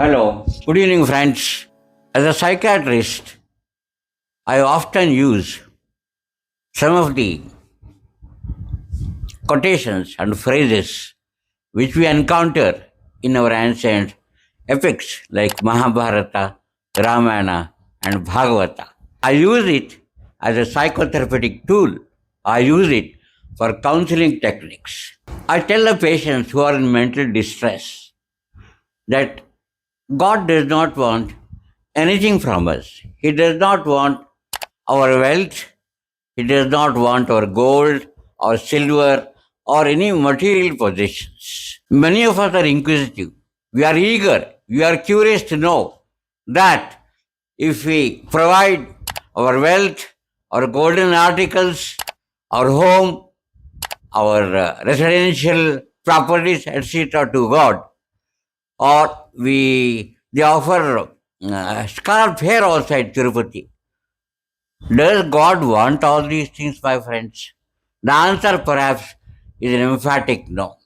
Hello, good evening, friends. As a psychiatrist, I often use some of the quotations and phrases which we encounter in our ancient epics like Mahabharata, Ramayana, and Bhagavata. I use it as a psychotherapeutic tool. I use it for counseling techniques. I tell the patients who are in mental distress that God does not want anything from us. He does not want our wealth. He does not want our gold or silver or any material possessions. Many of us are inquisitive. We are eager. We are curious to know that if we provide our wealth, our golden articles, our home, our residential properties, etc., to God, or they offer scarf hair also at Tirupati. Does God want all these things, my friends? The answer perhaps is an emphatic no.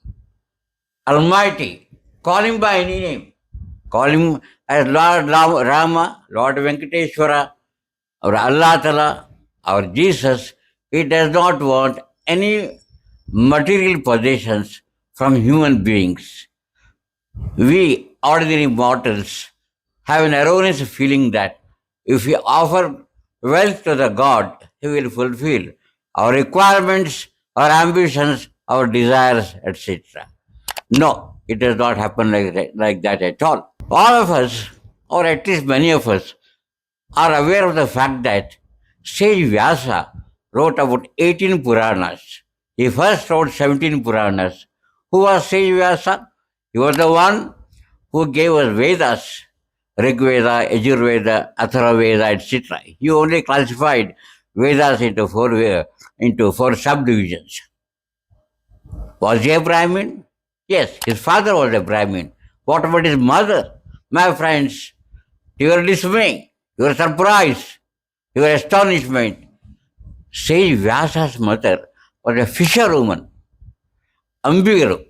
Almighty, call him by any name. Call him as Lord Rama, Lord Venkateshwara, or Allah Ta'ala, or Jesus. He does not want any material possessions from human beings. We, ordinary mortals, have an erroneous feeling that if we offer wealth to the God, He will fulfill our requirements, our ambitions, our desires, etc. No, it does not happen like that at all. All of us, or at least many of us, are aware of the fact that sage Vyasa wrote about 18 Puranas. He first wrote 17 Puranas. Who was sage Vyasa? He was the one who gave us Vedas, Rig Veda, Yajurveda, Atharvaveda, etc. He only classified Vedas into four subdivisions. Was he a Brahmin? Yes, his father was a Brahmin. What about his mother? My friends, to your dismay, your surprise, your astonishment, sage Vyasa's mother was a fisherwoman, Ambigaru.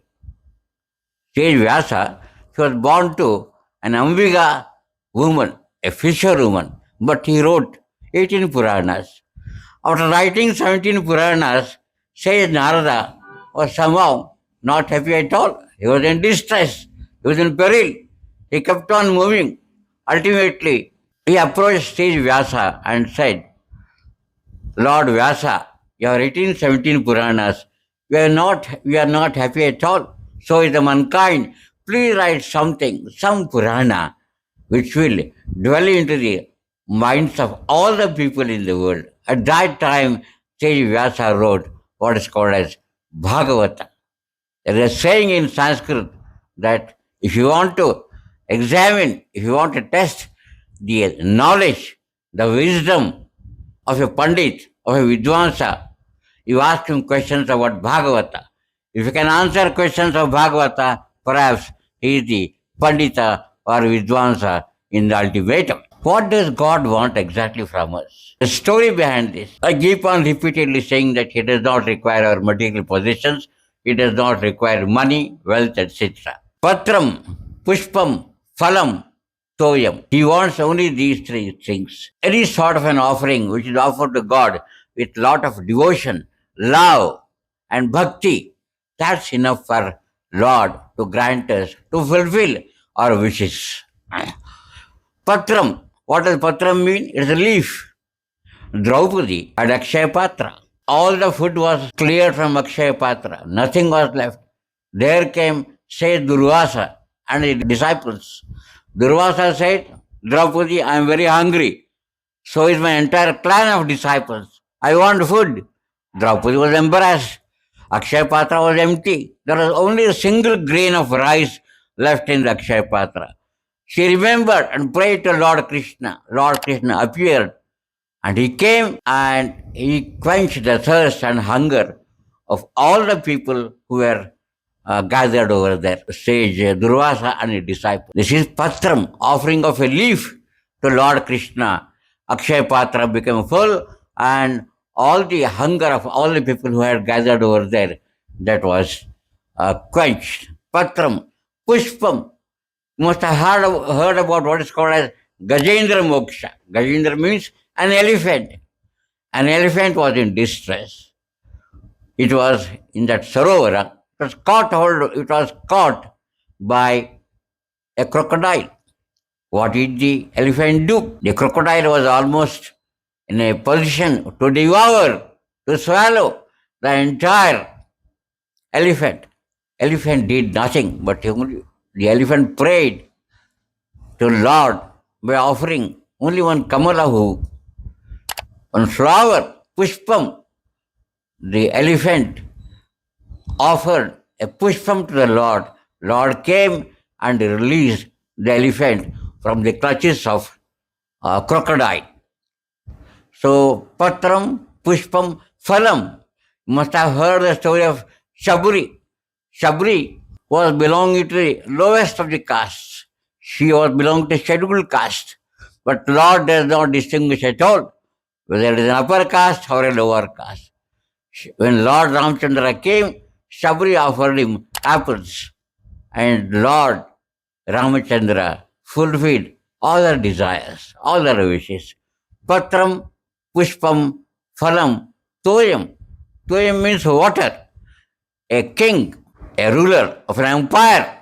Sage Vyasa, she was born to an Ambiga woman, a fisherwoman, but he wrote 18 Puranas. After writing 17 Puranas, sage Narada was somehow not happy at all. He was in distress. He was in peril. He kept on moving. Ultimately, he approached sage Vyasa and said, Lord Vyasa, you have written 17 Puranas. We are not happy at all. So is the mankind. Please write something, some Purana, which will dwell into the minds of all the people in the world. At that time, sage Vyasa wrote what is called as Bhagavata. There is a saying in Sanskrit that if you want to examine, if you want to test the knowledge, the wisdom of a Pandit, of a Vidwansa, you ask him questions about Bhagavata. If you can answer questions of Bhagavata, perhaps he is the Pandita or Vidwansa in the ultimatum. What does God want exactly from us? The story behind this. I keep on repeatedly saying that He does not require our material possessions. He does not require money, wealth, etc. Patram, Pushpam, Phalam, Toyam. He wants only these three things. Any sort of an offering which is offered to God with lot of devotion, love, and bhakti, that's enough for Lord to grant us, to fulfill our wishes. Patram. What does Patram mean? It's a leaf. Draupadi had Akshaya Patra. All the food was cleared from Akshaya Patra. Nothing was left. There came, say, Durvasa and his disciples. Durvasa said, Draupadi, I am very hungry. So is my entire clan of disciples. I want food. Draupadi was embarrassed. Akshaya Patra was empty. There was only a single grain of rice left in the Akshaya Patra. She remembered and prayed to Lord Krishna. Lord Krishna appeared and he came and he quenched the thirst and hunger of all the people who were gathered over there. Sage Durvasa and his disciples. This is Patram, offering of a leaf to Lord Krishna. Akshaya Patra became full and all the hunger of all the people who had gathered over there, that was quenched. Patram, Pushpam. You must have heard about what is called as Gajendra Moksha. Gajendra means an elephant. An elephant was in distress. It was in that Sarovara. It was caught by a crocodile. What did the elephant do? The crocodile was almost in a position to devour, to swallow the entire elephant. Elephant did nothing, but the elephant prayed to Lord by offering only one kamala hook, one flower, pushpam. The elephant offered a pushpam to the Lord. Lord came and released the elephant from the clutches of crocodile. So, Patram, Pushpam, Phalam. You must have heard the story of Shabri. Shabri was belonging to the lowest of the castes. She was belonging to scheduled caste. But Lord does not distinguish at all whether it is an upper caste or a lower caste. When Lord Ramchandra came, Shabri offered him apples. And Lord Ramachandra fulfilled all their desires, all their wishes. Patram, Pushpam, Phalam, Toyam. Toyam means water. A king, a ruler of an empire,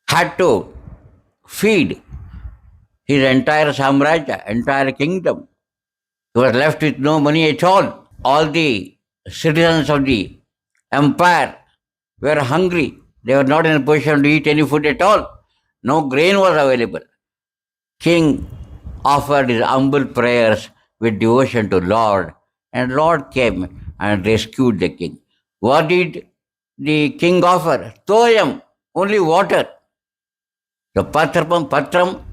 had to feed his entire samrajya, entire kingdom. He was left with no money at all. All the citizens of the empire were hungry. They were not in a position to eat any food at all. No grain was available. King offered his humble prayers with devotion to Lord, and Lord came and rescued the king. What did the king offer? Toyam, only water. So patram,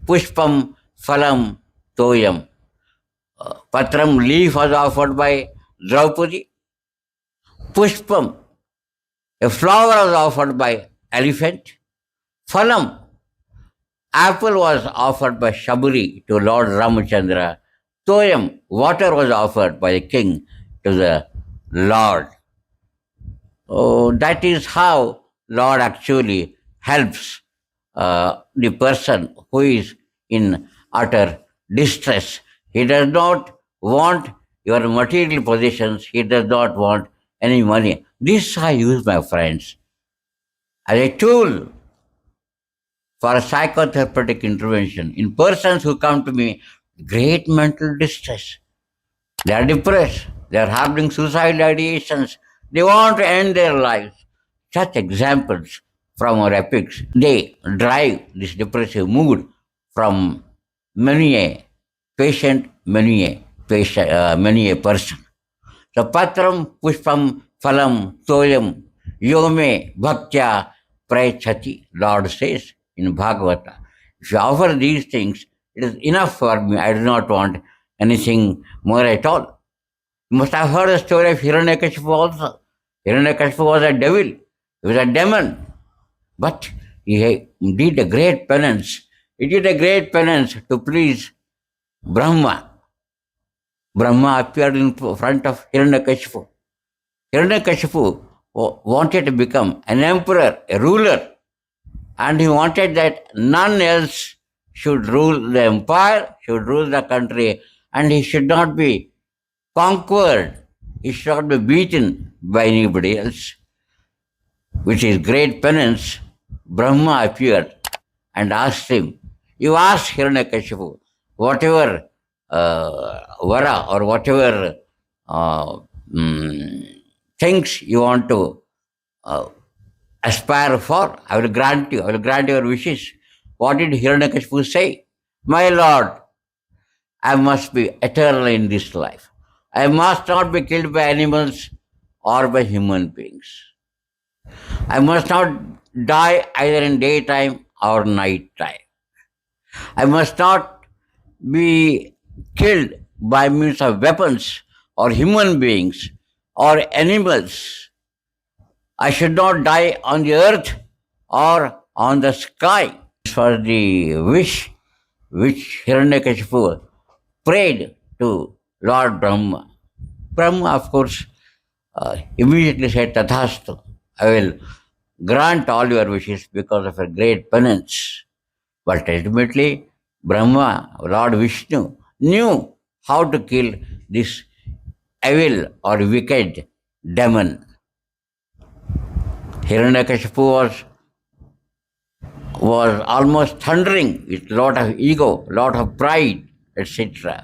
pushpam, phalam, toyam. Patram leaf was offered by Draupadi. Pushpam, a flower was offered by elephant. Phalam, apple was offered by Shabri to Lord Ramachandra. Toyam, water was offered by the king to the Lord. Oh, that is how Lord actually helps the person who is in utter distress. He does not want your material possessions. He does not want any money. This I use, my friends, as a tool for a psychotherapeutic intervention in persons who come to me great mental distress. They are depressed. They are harboring suicidal ideations. They want to end their lives. Such examples from our epics, they drive this depressive mood from many a patient, many a person. So patram, pushpam, phalam, toyam, yome, bhaktya, prayachati, Lord says in Bhagavata. If you offer these things, it is enough for me. I do not want anything more at all. You must have heard the story of Hiranyakashipu also. Hiranyakashipu was a devil. He was a demon. But he did a great penance. He did a great penance to please Brahma. Brahma appeared in front of Hiranyakashipu. Hiranyakashipu wanted to become an emperor, a ruler. And he wanted that none else should rule the empire, should rule the country, and he should not be conquered. He should not be beaten by anybody else. With his great penance, Brahma appeared and asked him, you asked Hiranyakashipu, whatever vara or whatever things you want to aspire for, I will grant you. I will grant your wishes. What did Hiranyakashipu say? My Lord, I must be eternal in this life. I must not be killed by animals or by human beings. I must not die either in daytime or night time. I must not be killed by means of weapons or human beings or animals. I should not die on the earth or on the sky. This was the wish which Hiranyakashipu prayed to Lord Brahma. Brahma, of course, immediately said, Tathastu, I will grant all your wishes because of a great penance. But ultimately, Brahma, Lord Vishnu, knew how to kill this evil or wicked demon. Hiranyakashipu was almost thundering with lot of ego, lot of pride, etc.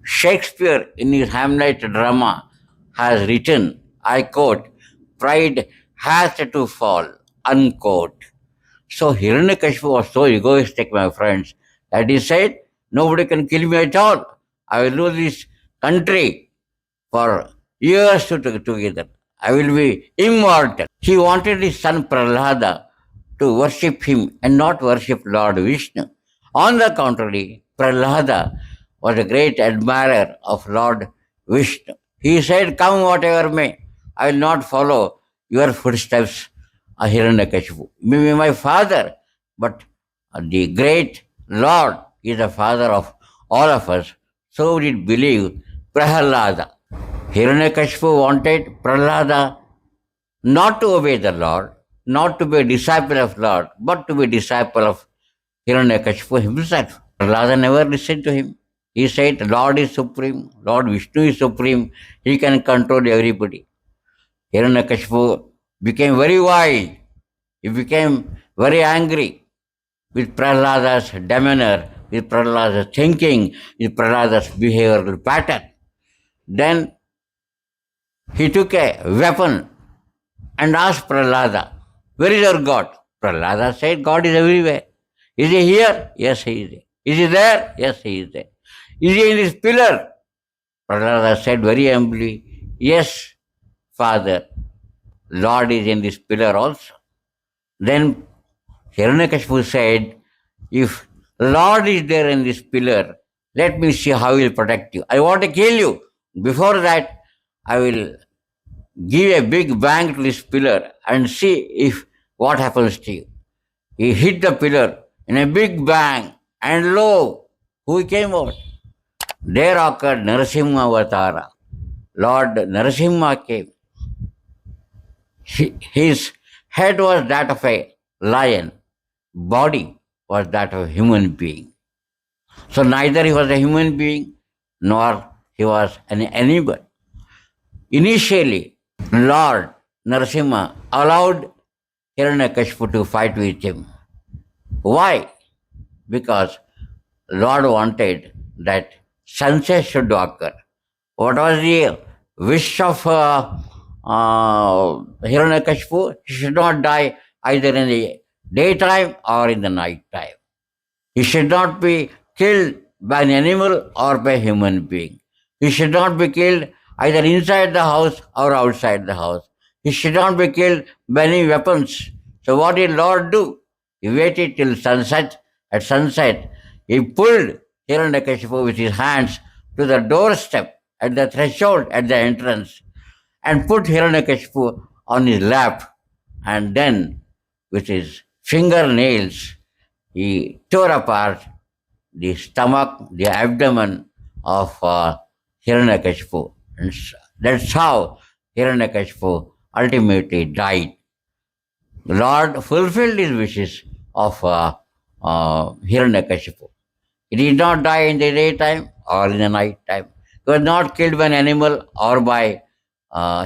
Shakespeare, in his Hamlet drama, has written, I quote, "Pride has to fall," unquote. So Hiranyakashipu was so egoistic, my friends, that he said, nobody can kill me at all. I will rule this country for years together. I will be immortal. He wanted his son Prahlada to worship him and not worship Lord Vishnu. On the contrary, Prahlada was a great admirer of Lord Vishnu. He said, come whatever may, I will not follow your footsteps, Hiranyakashipu. You may be my father, but the great Lord is the father of all of us. So did believe Prahlada. Hiranyakashipu wanted Prahlada not to obey the Lord, not to be a disciple of Lord, but to be a disciple of Hiranyakashipu himself. Prahlada never listened to him. He said, Lord is supreme, Lord Vishnu is supreme, he can control everybody. Hiranyakashipu became very wild. He became very angry with Prahlada's demeanor, with Prahlada's thinking, with Prahlada's behavioral pattern. Then he took a weapon and asked Prahlada, where is your God? Prahlada said, God is everywhere. Is he here? Yes, he is there. Is he there? Yes, he is there. Is he in this pillar? Prahlada said very humbly, yes, Father, Lord is in this pillar also. Then Hiranyakashipu said, if Lord is there in this pillar, let me see how he will protect you. I want to kill you. Before that, I will give a big bang to this pillar and see if what happens to you. He hit the pillar in a big bang, and lo, who came out? There occurred Narasimha Avatara. Lord Narasimha came. His head was that of a lion, body was that of a human being. So neither he was a human being nor he was an animal. Initially, Lord Narasimha allowed Hiranyakashipu to fight with him. Why? Because Lord wanted that sunset should occur. What was the wish of Hiranyakashipu? He should not die either in the daytime or in the night time. He should not be killed by an animal or by a human being. He should not be killed either inside the house or outside the house. He should not be killed by any weapons. So what did Lord do? He waited till sunset. At sunset, he pulled Hiranyakashipu with his hands to the doorstep, at the threshold, at the entrance, and put Hiranyakashipu on his lap, and then with his fingernails he tore apart the stomach, the abdomen of Hiranyakashipu. And that's how Hiranyakashipu ultimately died. The Lord fulfilled his wishes of Hiranyakashipu. He did not die in the daytime or in the night time. He was not killed by an animal or by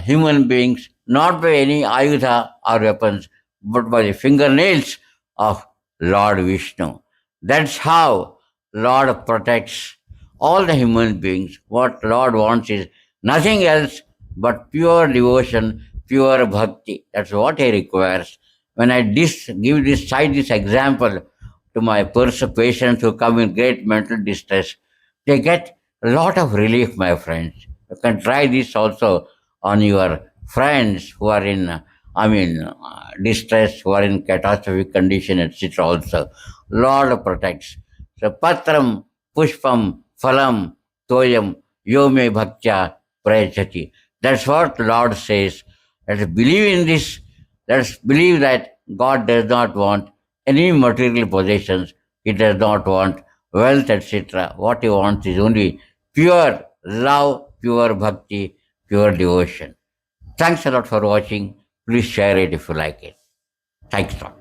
human beings, not by any ayudha or weapons, but by the fingernails of Lord Vishnu. That's how Lord protects all the human beings. What Lord wants is nothing else but pure devotion, pure bhakti. That's what He requires. When I cite this example to my patients who come in great mental distress, they get a lot of relief, my friends. You can try this also on your friends who are in, distress, who are in catastrophic condition, etc. also. Lord protects. So, patram, pushpam, phalam, toyam, yome bhaktya prayachati. That's what Lord says. Let's believe in this. Let's believe that God does not want any material possessions. He does not want wealth, etc. What He wants is only pure love, pure bhakti, pure devotion. Thanks a lot for watching. Please share it if you like it. Thanks a lot.